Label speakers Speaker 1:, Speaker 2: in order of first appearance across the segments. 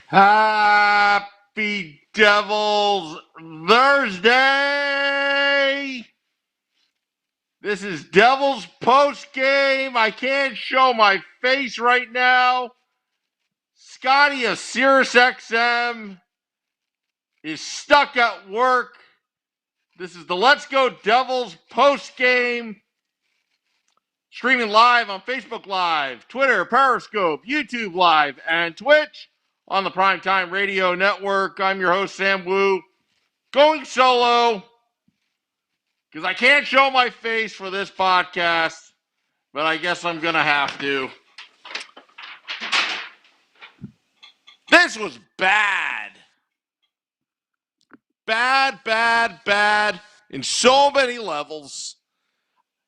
Speaker 1: Happy Devils Thursday! This is Devils post game. I can't show my face right now. Scotty of Sirius XM is stuck at work. This is the Let's Go Devils post game. Streaming live on Facebook Live, Twitter, Periscope, YouTube Live, and Twitch on the Primetime Radio Network. I'm your host, Sam Wu. Going solo because I can't show my face for this podcast, but I guess I'm going to have to. This was bad. Bad in so many levels.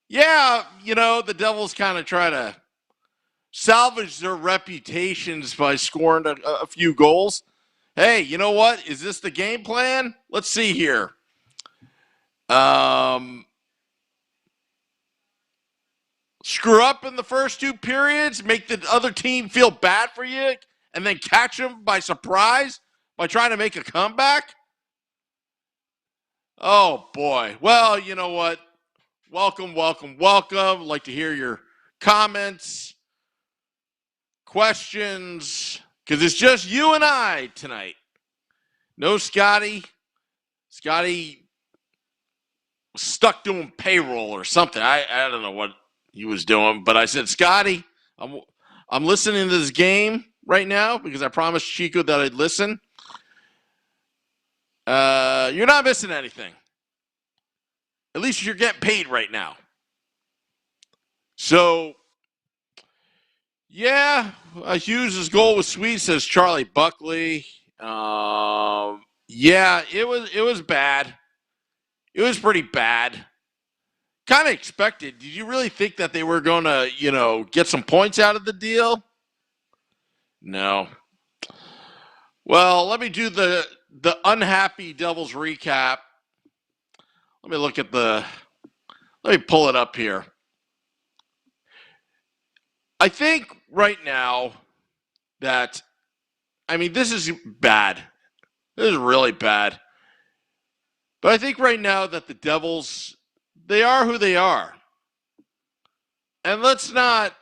Speaker 1: Yeah, the Devils kind of try to salvage their reputations by scoring a few goals. Hey, you know what? Is this the game plan? Let's see here. Screw up in the first two periods, make the other team feel bad for you, and then catch them by surprise by trying to make a comeback? Oh, boy. Well, you know what? Welcome. I'd like to hear your comments, questions, because it's just you and I tonight. No Scotty. Scotty was stuck doing payroll or something. I don't know what he was doing, but I said, Scotty, I'm listening to this game right now because I promised Chico that I'd listen. You're not missing anything. At least you're getting paid right now. So, yeah, Hughes' goal was sweet, says Charlie Buckley. Yeah, it was bad. It was pretty bad. Kind of expected. Did you really think that they were going to, get some points out of the deal? No. Well, let me do the unhappy Devils recap. Let me pull it up here. I think right now that, this is bad. This is really bad. But I think right now that the Devils, they are who they are. And let's not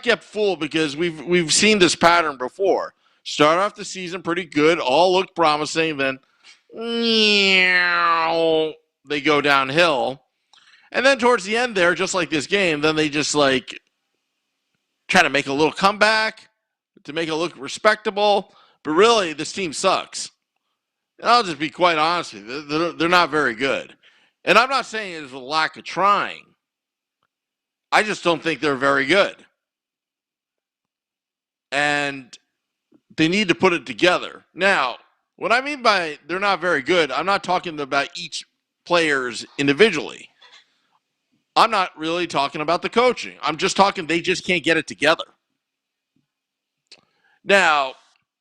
Speaker 1: get fooled because we've seen this pattern before. Start off the season pretty good, all look promising, then they go downhill. And then towards the end there, just like this game, then they just try to make a little comeback to make it look respectable. But really, this team sucks. And I'll just be quite honest with you. They're not very good. And I'm not saying it's a lack of trying. I just don't think they're very good. And they need to put it together. Now, what I mean by they're not very good, I'm not talking about each players individually. I'm not really talking about the coaching. I'm just talking they just can't get it together. Now,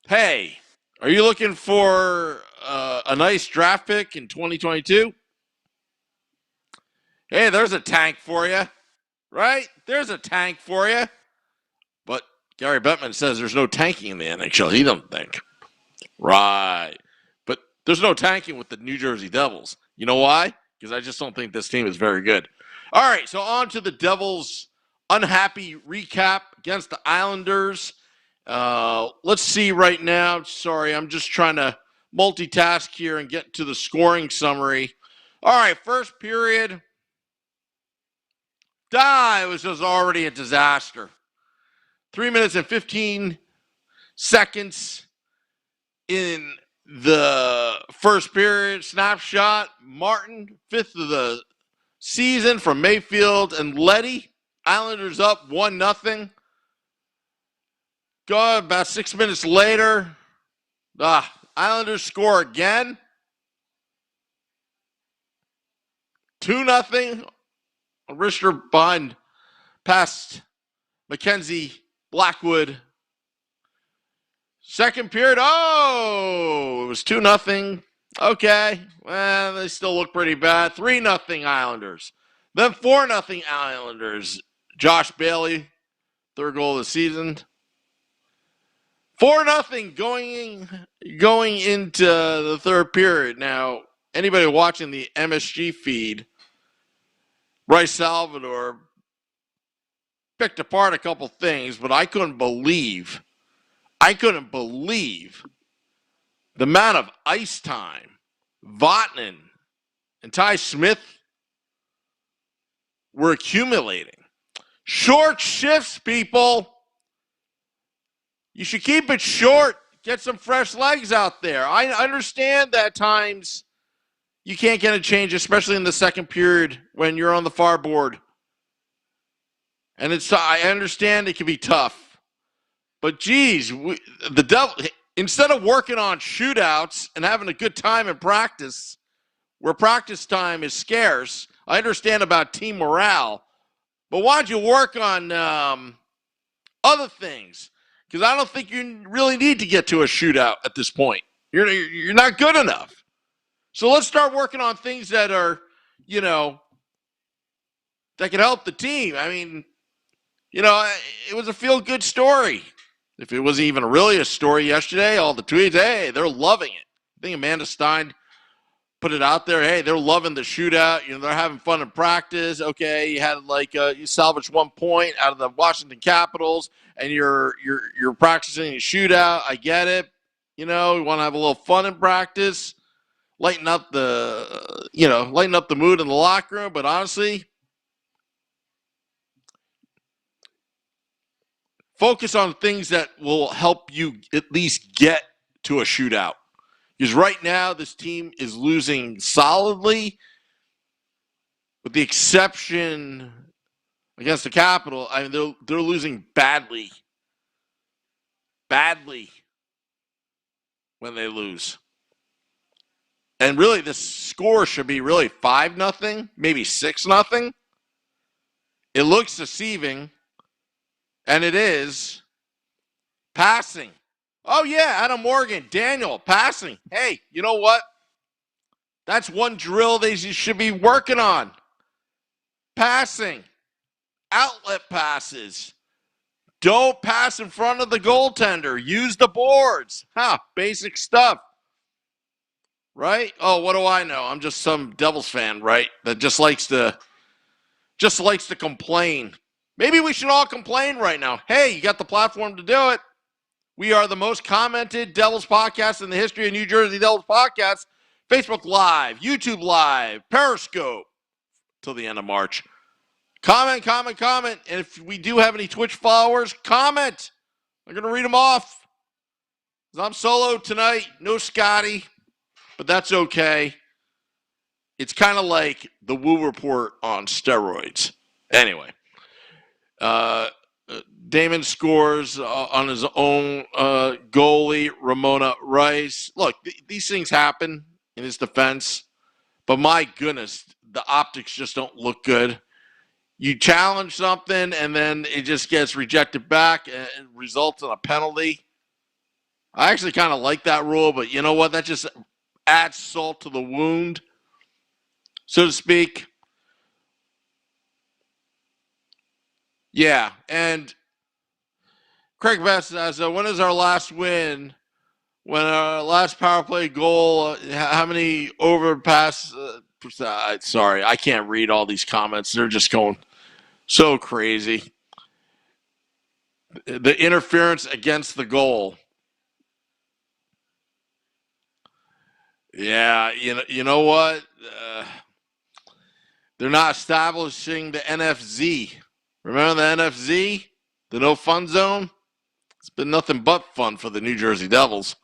Speaker 1: hey, are you looking for a nice draft pick in 2022? Hey, there's a tank for you, right? There's a tank for you. But Gary Bettman says there's no tanking in the NHL. He doesn't think. Right. But there's no tanking with the New Jersey Devils. You know why? Because I just don't think this team is very good. All right, so on to the Devils' unhappy recap against the Islanders. Let's see right now. Sorry, I'm just trying to multitask here and get to the scoring summary. All right, first period. It was just already a disaster. 3 minutes and 15 seconds in the first period. Snapshot. Martin, 5th of the season from Mayfield and Leddy. Islanders up 1-0. Go about 6 minutes later. Islanders score again. 2-0. Richter behind past Mackenzie Blackwood. Second period. It was 2-0. Okay. Well, they still look pretty bad. 3-0 Islanders. Then 4-0 Islanders. Josh Bailey, third goal of the season. 4-0 going into the third period. Now, anybody watching the MSG feed, Bryce Salvador picked apart a couple things, but I couldn't believe the amount of ice time Vatanen and Ty Smith were accumulating. Short shifts, people. You should keep it short. Get some fresh legs out there. I understand that at times you can't get a change, especially in the second period when you're on the far board. And I understand it can be tough. But geez, the Devil, instead of working on shootouts and having a good time in practice, where practice time is scarce, I understand about team morale, but why don't you work on other things? Because I don't think you really need to get to a shootout at this point. You're not good enough. So let's start working on things that are, that can help the team. I mean, it was a feel-good story. If it wasn't even really a story yesterday, all the tweets, hey, they're loving it. I think Amanda Stein put it out there. Hey, they're loving the shootout. They're having fun in practice. Okay, you had you salvaged 1 point out of the Washington Capitals, and you're practicing a shootout. I get it. We want to have a little fun in practice, lighten up the mood in the locker room. But honestly, focus on things that will help you at least get to a shootout. Because right now, this team is losing solidly, with the exception against the Capital. I mean, they're losing badly when they lose. And really, the score should be really 5-0, maybe 6-0. It looks deceiving, and it is. Passing. Oh, yeah, Adam Morgan, Daniel, passing. Hey, you know what? That's one drill they should be working on. Passing. Outlet passes. Don't pass in front of the goaltender. Use the boards. Basic stuff. Right? Oh, what do I know? I'm just some Devils fan, right? That just likes to complain. Maybe we should all complain right now. Hey, you got the platform to do it. We are the most commented Devils podcast in the history of New Jersey Devils podcasts. Facebook Live, YouTube Live, Periscope, till the end of March. Comment. And if we do have any Twitch followers, comment. I'm going to read them off. I'm solo tonight. No Scotty, but that's okay. It's kind of like the Woo Report on steroids. Anyway. Damon scores on his own goalie, Ramona Rice. Look, these things happen in his defense, but my goodness, the optics just don't look good. You challenge something, and then it just gets rejected back and results in a penalty. I actually kind of like that rule, but you know what? That just adds salt to the wound, so to speak. Yeah, and Craig Vest says, when is our last win? When our last power play goal, how many overpass? Sorry, I can't read all these comments. They're just going so crazy. The interference against the goal. Yeah, you know what? They're not establishing the NFZ. Remember the NFZ? The no fun zone? It's been nothing but fun for the New Jersey Devils.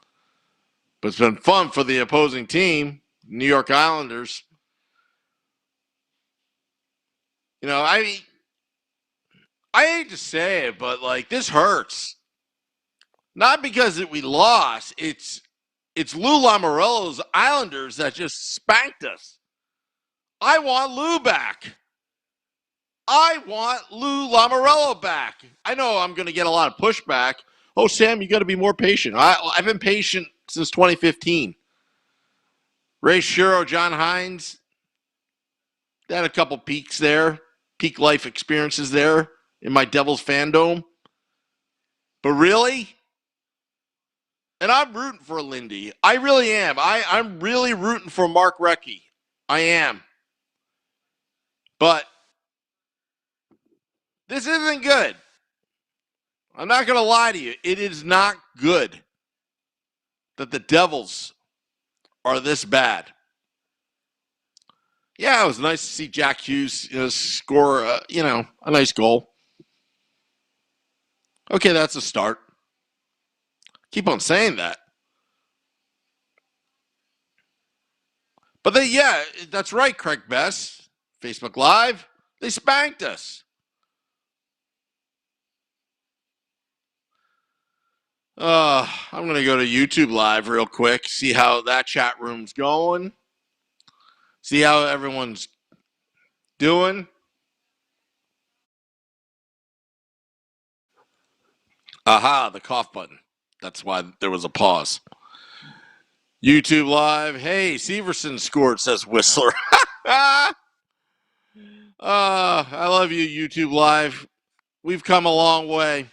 Speaker 1: But it's been fun for the opposing team, New York Islanders. I hate to say it, but this hurts. Not because we lost. It's Lou Lamoriello's Islanders that just spanked us. I want Lou back. I want Lou Lamoriello back. I know I'm going to get a lot of pushback. Oh, Sam, you got to be more patient. I've been patient since 2015. Ray Shero, John Hines, they had a couple peaks there, peak life experiences there in my Devils fandom. But really, And I'm rooting for Lindy. I really am. I'm really rooting for Mark Recchi. I am. But this isn't good. I'm not going to lie to you. It is not good that the Devils are this bad. Yeah, it was nice to see Jack Hughes score, a nice goal. Okay, that's a start. Keep on saying that. But that's right, Craig Best. Facebook Live, they spanked us. I'm going to go to YouTube Live real quick, see how that chat room's going, see how everyone's doing. Aha, the cough button. That's why there was a pause. YouTube Live. Hey, Severson scored, says Whistler. I love you, YouTube Live. We've come a long way.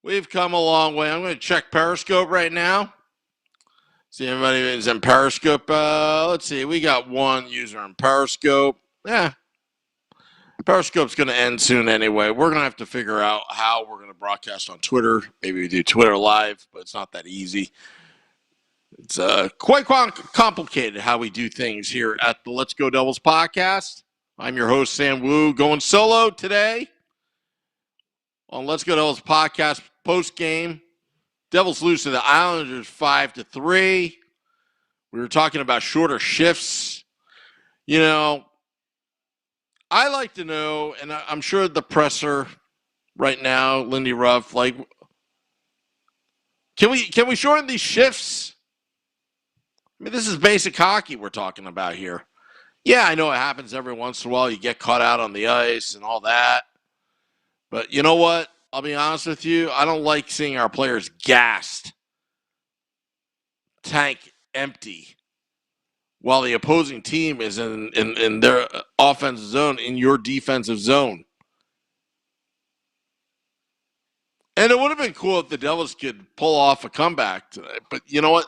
Speaker 1: I'm going to check Periscope right now. See if anybody is in Periscope. Let's see. We got one user in Periscope. Yeah. Periscope's going to end soon anyway. We're going to have to figure out how we're going to broadcast on Twitter. Maybe we do Twitter Live, but it's not that easy. It's quite complicated how we do things here at the Let's Go Devils podcast. I'm your host, Sam Wu, going solo today on Let's Go Devils podcast post game. Devils lose to the Islanders 5-3. We were talking about shorter shifts. I like to know, and I'm sure the presser right now, Lindy Ruff, can we shorten these shifts? I mean, this is basic hockey we're talking about here. Yeah, I know it happens every once in a while. You get caught out on the ice and all that. But you know what? I'll be honest with you. I don't like seeing our players gassed, tank empty, while the opposing team is in their offensive zone, in your defensive zone. And it would have been cool if the Devils could pull off a comeback tonight. But you know what?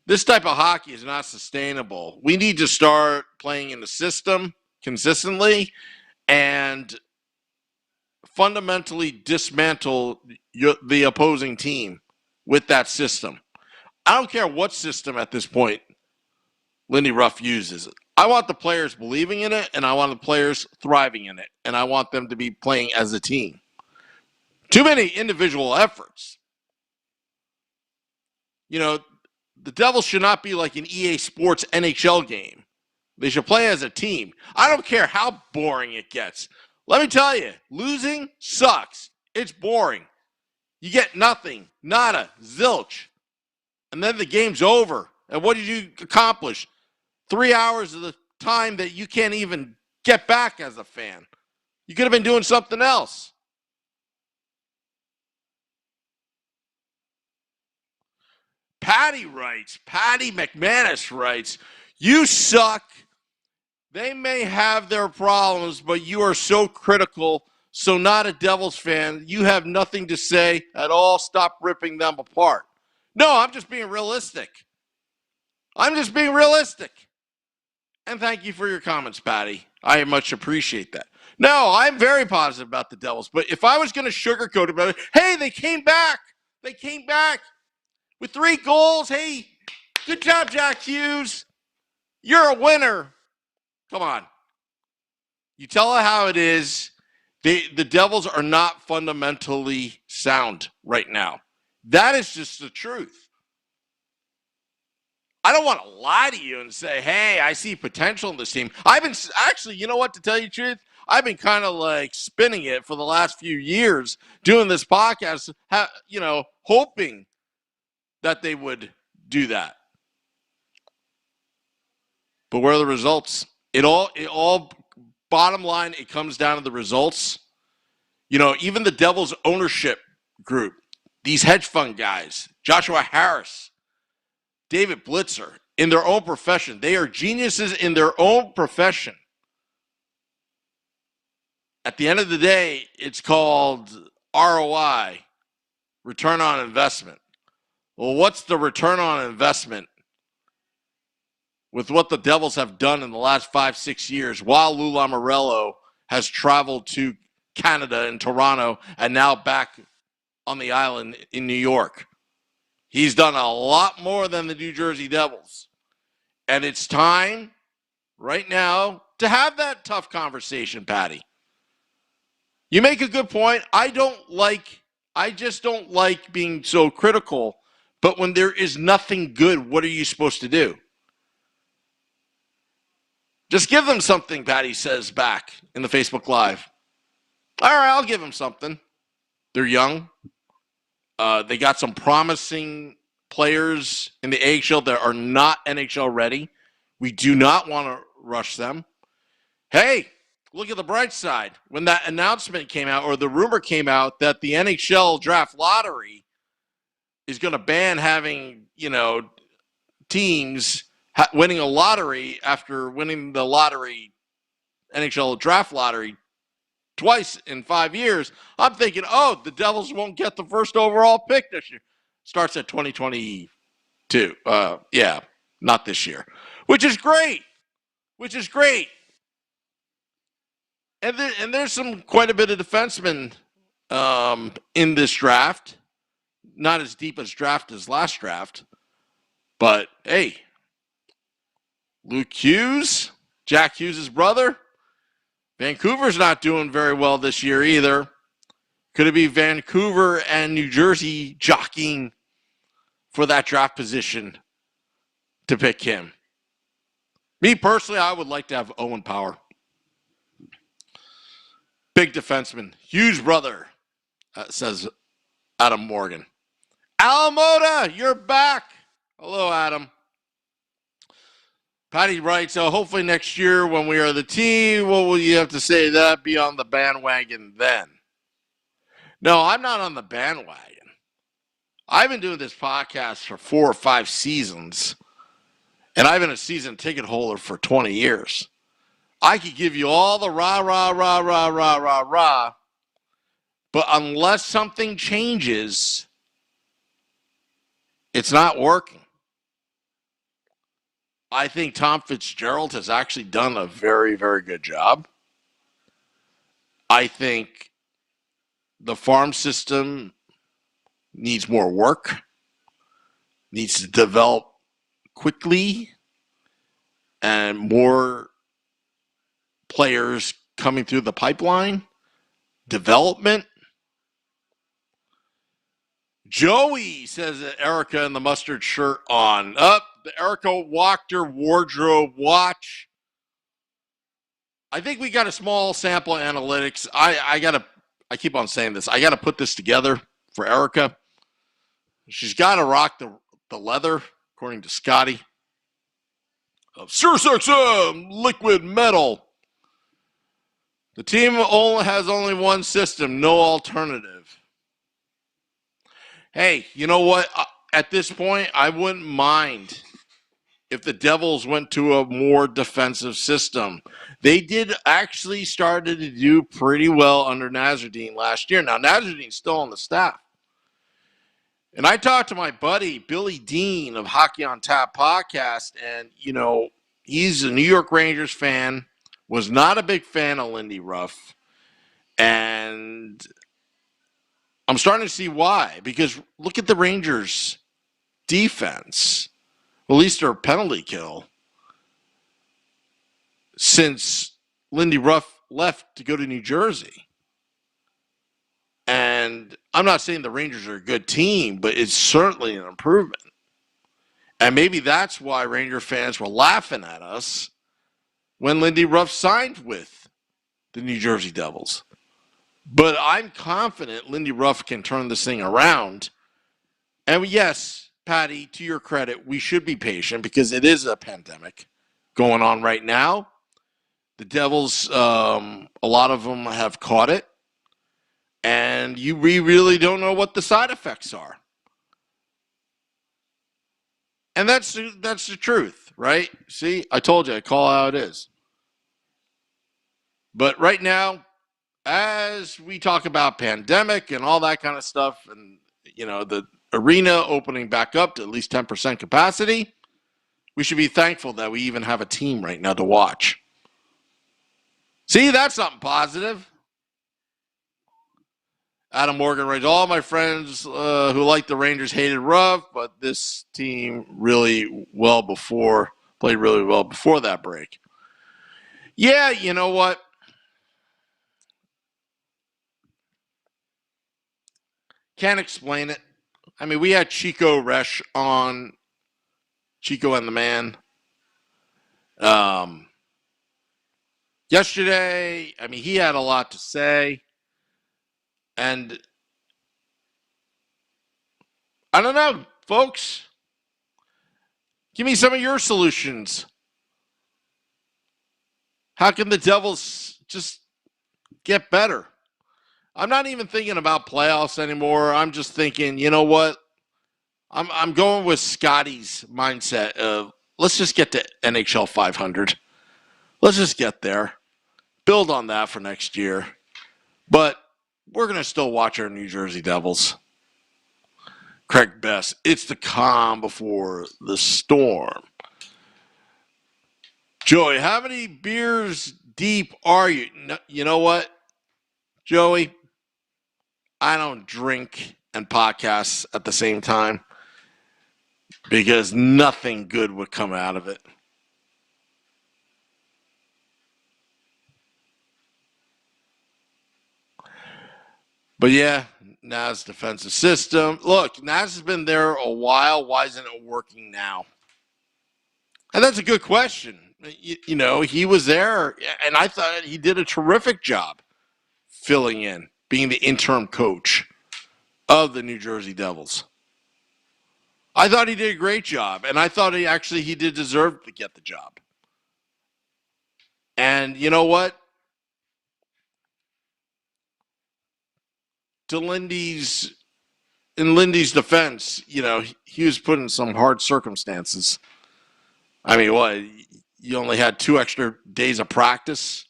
Speaker 1: This type of hockey is not sustainable. We need to start playing in the system consistently and fundamentally dismantle the opposing team with that system. I don't care what system at this point Lindy Ruff uses. I want the players believing in it, and I want the players thriving in it, and I want them to be playing as a team. Too many individual efforts. The Devils should not be like an EA Sports NHL game. They should play as a team. I don't care how boring it gets. Let me tell you, losing sucks. It's boring. You get nothing, nada, zilch. And then the game's over. And what did you accomplish? 3 hours of the time that you can't even get back as a fan. You could have been doing something else. Patty McManus writes, you suck. They may have their problems, but you are so critical. So not a Devils fan. You have nothing to say at all. Stop ripping them apart. No, I'm just being realistic. And thank you for your comments, Patty. I much appreciate that. No, I'm very positive about the Devils. But if I was going to sugarcoat about it, hey, they came back. They came back with 3 goals. Hey, good job, Jack Hughes. You're a winner. Come on. You tell it how it is. The Devils are not fundamentally sound right now. That is just the truth. I don't want to lie to you and say, hey, I see potential in this team. I've been actually, you know what, to tell you the truth, I've been kind of like spinning it for the last few years doing this podcast, hoping that they would do that. But where are the results? It all bottom line, it comes down to the results. Even the Devils ownership group, these hedge fund guys, Joshua Harris, David Blitzer, in their own profession, they are geniuses in their own profession. At the end of the day, it's called ROI, return on investment. Well, what's the return on investment with what the Devils have done in the last 5-6 years while Lou Lamoriello has traveled to Canada and Toronto and now back on the island in New York? He's done a lot more than the New Jersey Devils. And it's time right now to have that tough conversation, Patty. You make a good point. I just don't like being so critical. But when there is nothing good, what are you supposed to do? Just give them something, Patty says back in the Facebook Live. All right, I'll give them something. They're young. They got some promising players in the AHL that are not NHL ready. We do not want to rush them. Hey, look at the bright side. When that announcement came out, or the rumor came out that the NHL Draft Lottery is going to ban having, teams winning a lottery after winning the NHL Draft Lottery twice in 5 years, I'm thinking, the Devils won't get the first overall pick this year. Starts at 2022. Not this year, which is great. And there's quite a bit of defensemen in this draft. Not as deep as draft as last draft. But, hey, Luke Hughes, Jack Hughes' brother. Vancouver's not doing very well this year either. Could it be Vancouver and New Jersey jockeying for that draft position to pick him? Me personally, I would like to have Owen Power. Big defenseman. Hughes' brother, says Adam Morgan. Alamoda, you're back. Hello, Adam. Patty writes, hopefully next year when we are the team, what will you have to say to that? Be on the bandwagon then. No, I'm not on the bandwagon. I've been doing this podcast for 4 or 5 seasons, and I've been a season ticket holder for 20 years. I could give you all the rah, rah, rah, rah, rah, rah, rah, but unless something changes, it's not working. I think Tom Fitzgerald has actually done a very, very good job. I think the farm system needs more work, needs to develop quickly, and more players coming through the pipeline. Development. Joey says that Erika in the mustard shirt on. The Erika walked her wardrobe watch. I think we got a small sample of analytics. I keep on saying this. I got to put this together for Erika. She's got to rock the leather, according to Scotty. Of SiriusXM liquid metal. The team has only one system, no alternative. Hey, you know what? At this point, I wouldn't mind if the Devils went to a more defensive system. They did actually started to do pretty well under Nasreddine last year. Now, Nasreddine's still on the staff. And I talked to my buddy, Billy Dean of Hockey on Tap podcast, and, he's a New York Rangers fan, was not a big fan of Lindy Ruff, and I'm starting to see why. Because look at the Rangers' defense. At least their penalty kill. Since Lindy Ruff left to go to New Jersey. And I'm not saying the Rangers are a good team, but it's certainly an improvement. And maybe that's why Ranger fans were laughing at us when Lindy Ruff signed with the New Jersey Devils. But I'm confident Lindy Ruff can turn this thing around. And yes, Patty, to your credit, we should be patient because it is a pandemic going on right now. The Devils, a lot of them have caught it. And we really don't know what the side effects are. And that's the truth, right? See, I told you, I call how it is. But right now, as we talk about pandemic and all that kind of stuff, and arena opening back up to at least 10% capacity. We should be thankful that we even have a team right now to watch. See, that's something positive. Adam Morgan writes, all my friends who like the Rangers hated rough, but this team played really well before that break. Yeah, you know what? Can't explain it. I mean, we had Chico Resch on, Chico and the Man. Yesterday, I mean, he had a lot to say. And I don't know, folks. Give me some of your solutions. How can the Devils just get better? I'm not even thinking about playoffs anymore. I'm just thinking, you know what? I'm going with Scotty's mindset of let's just get to NHL 500. Let's just get there. Build on that for next year. But we're going to still watch our New Jersey Devils. Craig Best, it's the calm before the storm. Joey, how many beers deep are you? No, you know what, Joey? I don't drink and podcast at the same time because nothing good would come out of it. But yeah, Naz defensive system. Look, Naz has been there a while. Why isn't it working now? And that's a good question. You know, he was there, and I thought he did a terrific job filling in, being the interim coach of the New Jersey Devils. I thought he did a great job, and I thought he did deserve to get the job. And you know what? In Lindy's defense, you know, he was put in some hard circumstances. I mean, what? You only had 2 extra days of practice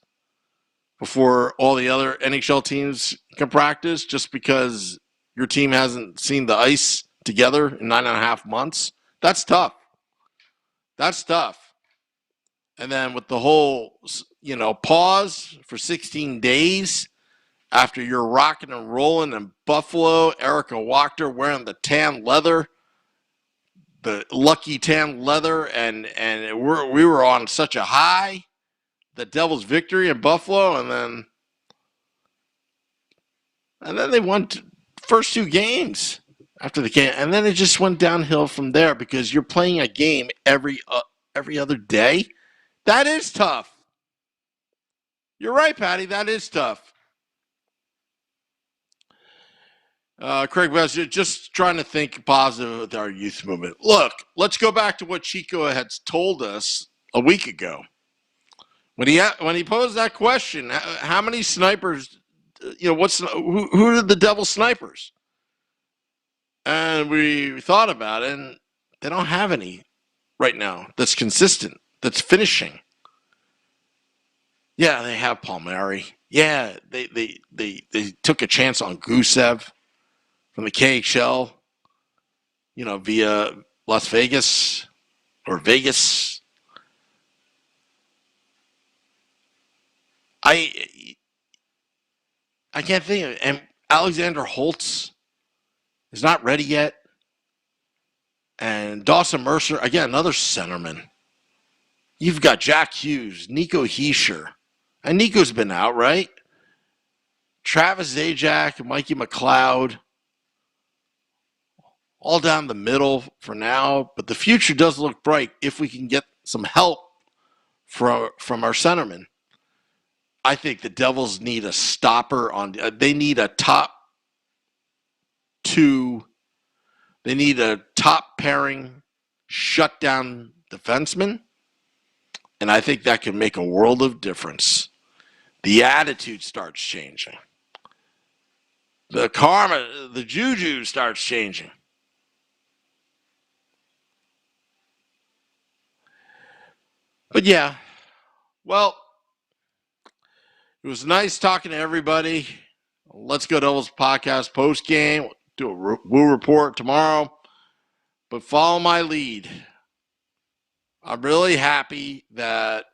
Speaker 1: before all the other NHL teams can practice just because your team hasn't seen the ice together in 9.5 months. That's tough. That's tough. And then with the whole, you know, pause for 16 days after you're rocking and rolling in Buffalo, Erika Wachter wearing the tan leather, the lucky tan leather, and we were on such a high, the Devils' victory in Buffalo, and then they won first 2 games after the game, and then it just went downhill from there because you're playing a game every other day. That is tough. You're right, Patty. That is tough. Craig West, just trying to think positive with our youth movement. Look, let's go back to what Chico had told us a week ago. When he posed that question, how many snipers, you know, who are the Devil snipers? And we thought about it, and they don't have any right now that's consistent, that's finishing. Yeah, they have Palmieri. Yeah, they took a chance on Gusev from the KHL, you know, via Las Vegas or Vegas. I can't think of it. And Alexander Holtz is not ready yet. And Dawson Mercer, again, another centerman. You've got Jack Hughes, Nico Hischier. And Nico's been out, right? Travis Zajac, Mikey McLeod. All down the middle for now. But the future does look bright if we can get some help from our centerman. I think the Devils need a stopper on. They need a top 2. They need a top pairing shutdown defenseman. And I think that can make a world of difference. The attitude starts changing. The karma, the juju starts changing. But yeah, well, it was nice talking to everybody. Let's Go Devils podcast post game. do a Woo report tomorrow. But follow my lead. I'm really happy that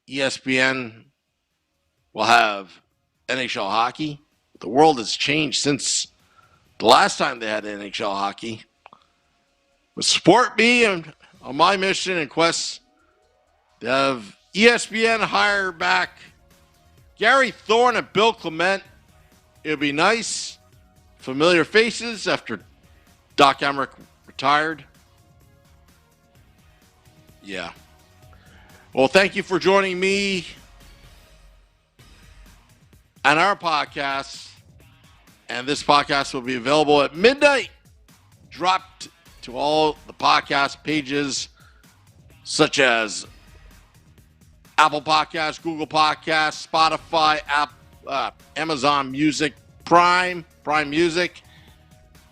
Speaker 1: ESPN will have NHL hockey. The world has changed since the last time they had NHL hockey. But support me and on my mission and quest to have ESPN hire back Gary Thorne and Bill Clement. It would be nice. Familiar faces after Doc Emmerich retired. Yeah. Well, thank you for joining me on our podcast. And this podcast will be available at midnight. Dropped to all the podcast pages such as Apple Podcasts, Google Podcasts, Spotify, Amazon Music, Prime Music,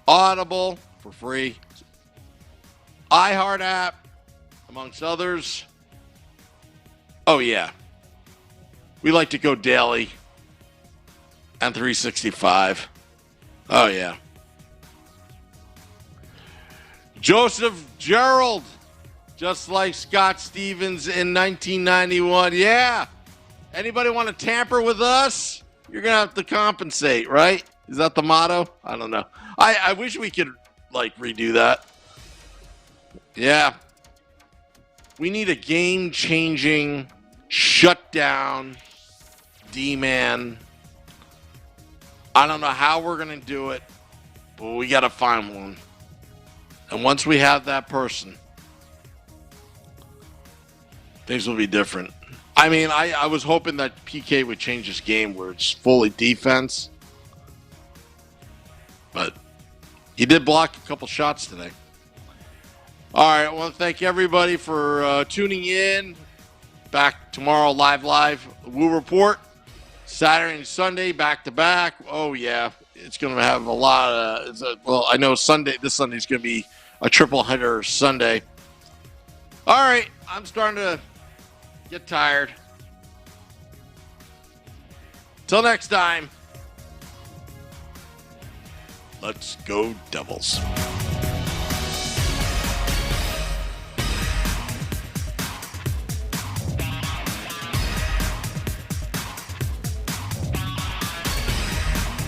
Speaker 1: Audible for free, iHeart app, amongst others. Oh, yeah. We like to go daily and 365. Oh, yeah. Joseph Gerald, just like Scott Stevens in 1991. Yeah. Anybody want to tamper with us? You're going to have to compensate, right? Is that the motto? I don't know. I wish we could, redo that. Yeah. We need a game-changing, shutdown D-man. I don't know how we're going to do it, but we got to find one. And once we have that person, things will be different. I mean, I was hoping that PK would change his game where it's fully defense. But he did block a couple shots today. All right, I want to thank everybody for tuning in. Back tomorrow, live, Woo Report. Saturday and Sunday, back-to-back. Oh, yeah, it's going to have a lot of I know this Sunday's going to be a triple header Sunday. All right, I'm starting to get tired. Till next time, let's go Devils.